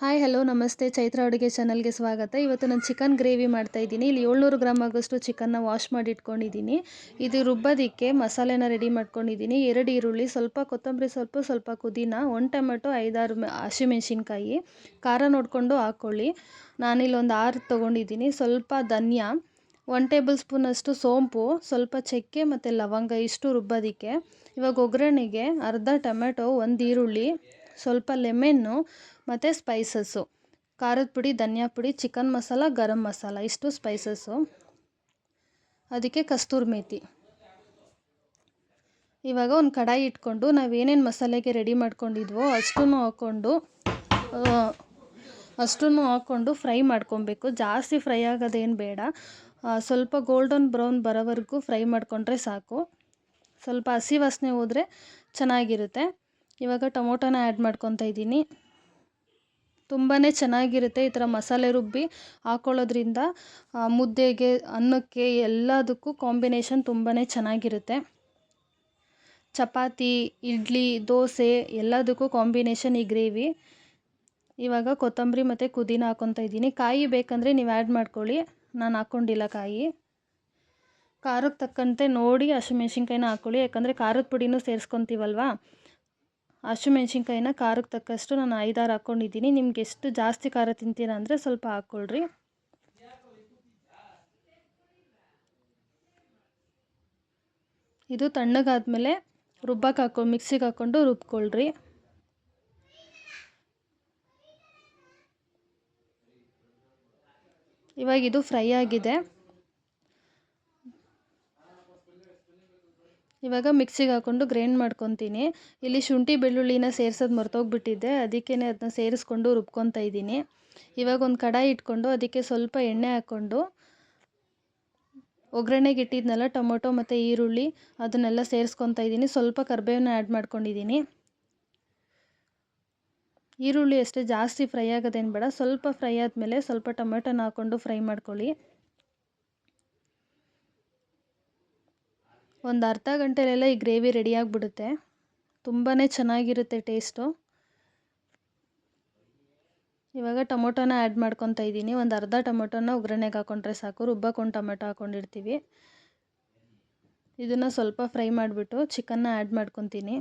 Hi hello ನಮಸ್ತೆ ಚೈತ್ರ ಅಡುಗೆ ಚಾನಲ್ಗೆ ಸ್ವಾಗತ. ಇವತ್ತು ನಾನು ಚಿಕನ್ ಗ್ರೇವಿ ಮಾಡ್ತಾಯಿದ್ದೀನಿ. ಇಲ್ಲಿ 700 ಗ್ರಾಮ್ ಆಗೋಷ್ಟು ಚಿಕನ್ನ ವಾಶ್ ಮಾಡಿ ಇಟ್ಕೊಂಡಿದ್ದೀನಿ. ಇದು ರುಬ್ಬೋದಕ್ಕೆ ಮಸಾಲೆನ ರೆಡಿ ಮಾಡ್ಕೊಂಡಿದ್ದೀನಿ. 2 ಈರುಳ್ಳಿ, ಸ್ವಲ್ಪ ಕೊತ್ತಂಬರಿ ಸೊಪ್ಪು, ಸ್ವಲ್ಪ ಪುದೀನ, 1 ಟೊಮೆಟೊ, 5-6 ಹಸಿಮೆಣ್ಸಿನ್ಕಾಯಿ. ಖಾರ ನೋಡಿಕೊಂಡು ಹಾಕ್ಕೊಳ್ಳಿ. ನಾನಿಲ್ಲಿ ಒಂದು 6 ತೊಗೊಂಡಿದ್ದೀನಿ. ಸ್ವಲ್ಪ ಧನಿಯಾ, 1 ಟೇಬಲ್ ಸ್ಪೂನಷ್ಟು ಸೋಂಪು, ಸ್ವಲ್ಪ ಚಕ್ಕೆ ಮತ್ತು ಲವಂಗ, ಇಷ್ಟು ರುಬ್ಬೋದಕ್ಕೆ. ಇವಾಗ ಒಗ್ಗರಣೆಗೆ ಅರ್ಧ ಟೊಮೆಟೊ, 1 ಈರುಳ್ಳಿ, ಸ್ವಲ್ಪ ಲೆಮೆನ್ನು ಮತ್ತು ಸ್ಪೈಸಸ್ಸು, ಖಾರದ ಪುಡಿ, ಧನಿಯಾ ಪುಡಿ, ಚಿಕನ್ ಮಸಾಲ, ಗರಂ ಮಸಾಲ, ಇಷ್ಟು ಸ್ಪೈಸಸ್ಸು. ಅದಕ್ಕೆ ಕಸ್ತೂರಿ ಮೇಥಿ. ಇವಾಗ ಒಂದು ಕಡಾಯಿ ಇಟ್ಕೊಂಡು ನಾವೇನೇನು ಮಸಾಲೆಗೆ ರೆಡಿ ಮಾಡ್ಕೊಂಡಿದ್ವೋ ಅಷ್ಟನ್ನು ಹಾಕ್ಕೊಂಡು ಫ್ರೈ ಮಾಡ್ಕೊಬೇಕು. ಜಾಸ್ತಿ ಫ್ರೈ ಆಗೋದೇನು ಬೇಡ, ಸ್ವಲ್ಪ ಗೋಲ್ಡನ್ ಬ್ರೌನ್ ಬರೋವರೆಗೂ ಫ್ರೈ ಮಾಡಿಕೊಂಡ್ರೆ ಸಾಕು. ಸ್ವಲ್ಪ ಹಸಿ ವಾಸನೆ ಹೋದರೆ ಚೆನ್ನಾಗಿರುತ್ತೆ. ಇವಾಗ ಟೊಮೊಟೊನ ಆ್ಯಡ್ ಮಾಡ್ಕೊತಾ ಇದ್ದೀನಿ. ತುಂಬಾ ಚೆನ್ನಾಗಿರುತ್ತೆ ಈ ಥರ ಮಸಾಲೆ ರುಬ್ಬಿ ಹಾಕ್ಕೊಳ್ಳೋದ್ರಿಂದ. ಮುದ್ದೆಗೆ, ಅನ್ನಕ್ಕೆ, ಎಲ್ಲದಕ್ಕೂ ಕಾಂಬಿನೇಷನ್ ತುಂಬಾ ಚೆನ್ನಾಗಿರುತ್ತೆ. ಚಪಾತಿ, ಇಡ್ಲಿ, ದೋಸೆ ಎಲ್ಲದಕ್ಕೂ ಕಾಂಬಿನೇಷನ್ ಈ ಗ್ರೇವಿ. ಇವಾಗ ಕೊತ್ತಂಬರಿ ಮತ್ತು ಪುದೀನ ಹಾಕ್ಕೊತಾ ಇದ್ದೀನಿ. ಕಾಯಿ ಬೇಕಂದರೆ ನೀವು ಆ್ಯಡ್ ಮಾಡ್ಕೊಳ್ಳಿ, ನಾನು ಹಾಕ್ಕೊಂಡಿಲ್ಲ ಕಾಯಿ. ಖಾರಕ್ಕೆ ತಕ್ಕಂತೆ ನೋಡಿ ಹಸಿಮೆಣ್ಸಿನ್ಕಾಯಿನ ಹಾಕ್ಕೊಳ್ಳಿ, ಯಾಕಂದರೆ ಖಾರದ ಪುಡಿನೂ ಸೇರಿಸ್ಕೊತೀವಲ್ವ. ಹಸಿಮೆಣ್ಸಿನ್ಕಾಯಿನ ಖಾರಕ್ಕೆ ತಕ್ಕಷ್ಟು ನಾನು 5-6 ಹಾಕ್ಕೊಂಡಿದ್ದೀನಿ. ನಿಮ್ಗೆ ಎಷ್ಟು ಜಾಸ್ತಿ ಖಾರ ತಿಂತೀರ ಅಂದರೆ ಸ್ವಲ್ಪ ಹಾಕ್ಕೊಳ್ರಿ. ಇದು ತಣ್ಣಗಾದ್ಮೇಲೆ ಮಿಕ್ಸಿಗೆ ಹಾಕ್ಕೊಂಡು ರುಬ್ಕೊಳ್ರಿ. ಇವಾಗ ಇದು ಫ್ರೈ ಆಗಿದೆ. ಇವಾಗ ಮಿಕ್ಸಿಗೆ ಹಾಕ್ಕೊಂಡು ಗ್ರೈಂಡ್ ಮಾಡ್ಕೊತೀನಿ. ಇಲ್ಲಿ ಶುಂಠಿ ಬೆಳ್ಳುಳ್ಳಿನ ಸೇರ್ಸೋದು ಮರ್ತೋಗ್ಬಿಟ್ಟಿದ್ದೆ, ಅದಕ್ಕೇ ಅದನ್ನ ಸೇರಿಸ್ಕೊಂಡು ರುಬ್ಕೊತಾ ಇದ್ದೀನಿ. ಇವಾಗ ಒಂದು ಕಡಾಯಿ ಇಟ್ಕೊಂಡು ಅದಕ್ಕೆ ಸ್ವಲ್ಪ ಎಣ್ಣೆ ಹಾಕ್ಕೊಂಡು ಒಗ್ಗರಣೆಗೆ ಇಟ್ಟಿದ್ನಲ್ಲ ಟೊಮೊಟೊ ಮತ್ತು ಈರುಳ್ಳಿ, ಅದನ್ನೆಲ್ಲ ಸೇರಿಸ್ಕೊತಾ ಇದ್ದೀನಿ. ಸ್ವಲ್ಪ ಕರಿಬೇವನ್ನ ಆ್ಯಡ್ ಮಾಡ್ಕೊಂಡಿದ್ದೀನಿ. ಈರುಳ್ಳಿ ಅಷ್ಟೇ ಜಾಸ್ತಿ ಫ್ರೈ ಆಗೋದೇನು ಬೇಡ, ಸ್ವಲ್ಪ ಫ್ರೈ ಆದಮೇಲೆ ಸ್ವಲ್ಪ ಟೊಮೆಟೊನ ಹಾಕ್ಕೊಂಡು ಫ್ರೈ ಮಾಡ್ಕೊಳ್ಳಿ. ಒಂದು ಅರ್ಧ ಗಂಟೆಲೆಲ್ಲ ಈ ಗ್ರೇವಿ ರೆಡಿಯಾಗಿಬಿಡುತ್ತೆ. ತುಂಬಾ ಚೆನ್ನಾಗಿರುತ್ತೆ ಟೇಸ್ಟು. ಇವಾಗ ಟೊಮೊಟೊನ ಆ್ಯಡ್ ಮಾಡ್ಕೊತಾ ಇದ್ದೀನಿ. ಒಂದು ಅರ್ಧ ಟೊಮೊಟೊನ ಒಗ್ಗರಣೆಗೆ ಹಾಕ್ಕೊಂಡ್ರೆ ಸಾಕು, ರುಬ್ಬಕ್ಕೆ 1 ಟೊಮೆಟೊ ಹಾಕ್ಕೊಂಡಿರ್ತೀವಿ. ಇದನ್ನು ಸ್ವಲ್ಪ ಫ್ರೈ ಮಾಡಿಬಿಟ್ಟು ಚಿಕನ್ನ ಆ್ಯಡ್ ಮಾಡ್ಕೊತೀನಿ.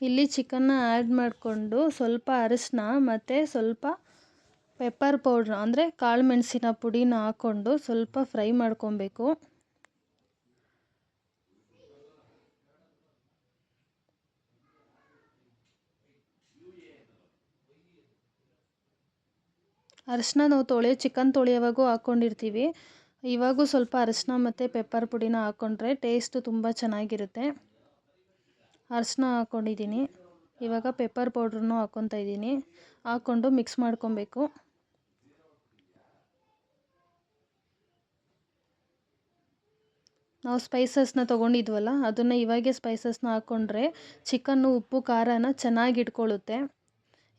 ಇಲ್ಲಿ ಚಿಕನ್ನ ಆ್ಯಡ್ ಮಾಡಿಕೊಂಡು ಸ್ವಲ್ಪ ಅರಿಶಿನ ಮತ್ತು ಸ್ವಲ್ಪ ಪೆಪ್ಪರ್ ಪೌಡ್ರ್ ಅಂದರೆ ಕಾಳು ಮೆಣಸಿನ ಪುಡಿನ ಹಾಕ್ಕೊಂಡು ಸ್ವಲ್ಪ ಫ್ರೈ ಮಾಡ್ಕೊಬೇಕು. ಅರಿಶಿನ ನಾವು ಚಿಕನ್ ತೊಳೆಯೋವಾಗೂ ಹಾಕ್ಕೊಂಡಿರ್ತೀವಿ. ಇವಾಗೂ ಸ್ವಲ್ಪ ಅರಿಶಿನ ಮತ್ತು ಪೆಪ್ಪರ್ ಪುಡಿನ ಹಾಕ್ಕೊಂಡ್ರೆ ಟೇಸ್ಟು ತುಂಬ ಚೆನ್ನಾಗಿರುತ್ತೆ. ಅರಿಶಿನ ಹಾಕ್ಕೊಂಡಿದ್ದೀನಿ. ಇವಾಗ ಪೆಪ್ಪರ್ ಪೌಡ್ರನ್ನು ಹಾಕ್ಕೊತಾ ಇದ್ದೀನಿ. ಹಾಕ್ಕೊಂಡು ಮಿಕ್ಸ್ ಮಾಡ್ಕೊಬೇಕು. ನಾವು ಸ್ಪೈಸಸ್ನ ತೊಗೊಂಡಿದ್ವಲ್ಲ ಅದನ್ನು ಇವಾಗೇ ಸ್ಪೈಸಸ್ನ ಹಾಕ್ಕೊಂಡ್ರೆ ಚಿಕನ್ನು ಉಪ್ಪು ಖಾರನ ಚೆನ್ನಾಗಿ ಇಟ್ಕೊಳ್ಳುತ್ತೆ.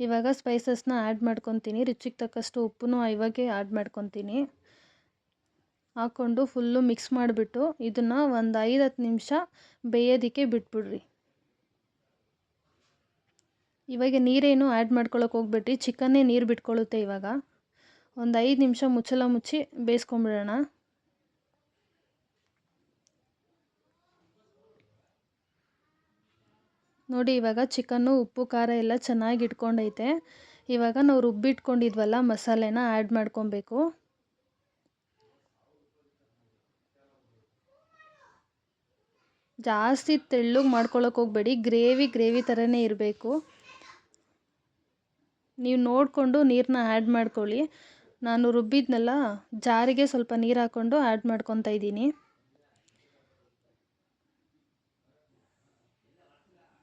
ಇವಾಗ ಸ್ಪೈಸಸ್ನ ಆ್ಯಡ್ ಮಾಡ್ಕೊತೀನಿ. ರುಚಿಗೆ ತಕ್ಕಷ್ಟು ಉಪ್ಪನ್ನು ಇವಾಗೇ ಆ್ಯಡ್ ಮಾಡ್ಕೊತೀನಿ. ಹಾಕ್ಕೊಂಡು ಫುಲ್ಲು ಮಿಕ್ಸ್ ಮಾಡಿಬಿಟ್ಟು ಇದನ್ನು ಒಂದು 5-10 ನಿಮಿಷ ಬೇಯೋದಕ್ಕೆ ಬಿಟ್ಬಿಡ್ರಿ. ಇವಾಗ ನೀರೇನು ಆ್ಯಡ್ ಮಾಡ್ಕೊಳ್ಳೋಕೆ ಹೋಗ್ಬಿಟ್ಟು ಚಿಕನ್ನೇ ನೀರು ಬಿಟ್ಕೊಳ್ಳುತ್ತೆ. ಇವಾಗ ಒಂದು 5 ನಿಮಿಷ ಮುಚ್ಚಳ ಮುಚ್ಚಿ ಬೇಯಿಸ್ಕೊಂಬಿಡೋಣ. ನೋಡಿ ಇವಾಗ ಚಿಕನ್ನು ಉಪ್ಪು ಖಾರ ಎಲ್ಲ ಚೆನ್ನಾಗಿ ಇಟ್ಕೊಂಡೈತೆ. ಇವಾಗ ನಾವು ರುಬ್ಬಿಟ್ಕೊಂಡಿದ್ವಲ್ಲ ಮಸಾಲೆನ ಆ್ಯಡ್ ಮಾಡ್ಕೊಬೇಕು. ಜಾಸ್ತಿ ತೆಳ್ಳಗೆ ಮಾಡ್ಕೊಳ್ಳೋಕೆ ಹೋಗಬೇಡಿ, ಗ್ರೇವಿ ಥರನೇ ಇರಬೇಕು. ನೀವು ನೋಡಿಕೊಂಡು ನೀರನ್ನ ಆ್ಯಡ್ ಮಾಡ್ಕೊಳ್ಳಿ. ನಾನು ರುಬ್ಬಿದ್ನಲ್ಲ ಜಾರಿಗೆ ಸ್ವಲ್ಪ ನೀರು ಹಾಕ್ಕೊಂಡು ಆ್ಯಡ್ ಮಾಡ್ಕೊತಾ ಇದ್ದೀನಿ.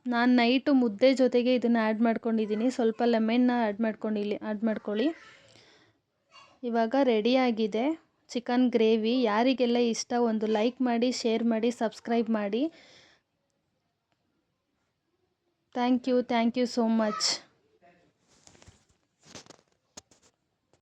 ನಾನು ನೈಟು ಮುದ್ದೆ ಜೊತೆಗೆ ಇದನ್ನು ಆ್ಯಡ್ ಮಾಡ್ಕೊಂಡಿದ್ದೀನಿ. ಸ್ವಲ್ಪ ಲೆಮನ್ನ ಆ್ಯಡ್ ಮಾಡ್ಕೊಳ್ಳಿ. ಇವಾಗ ರೆಡಿಯಾಗಿದೆ ಚಿಕನ್ ಗ್ರೇವಿ. ಯಾರಿಗೆಲ್ಲ ಇಷ್ಟ ಒಂದು ಲೈಕ್ ಮಾಡಿ, ಶೇರ್ ಮಾಡಿ, ಸಬ್ಸ್ಕ್ರೈಬ್ ಮಾಡಿ. Thank you so much.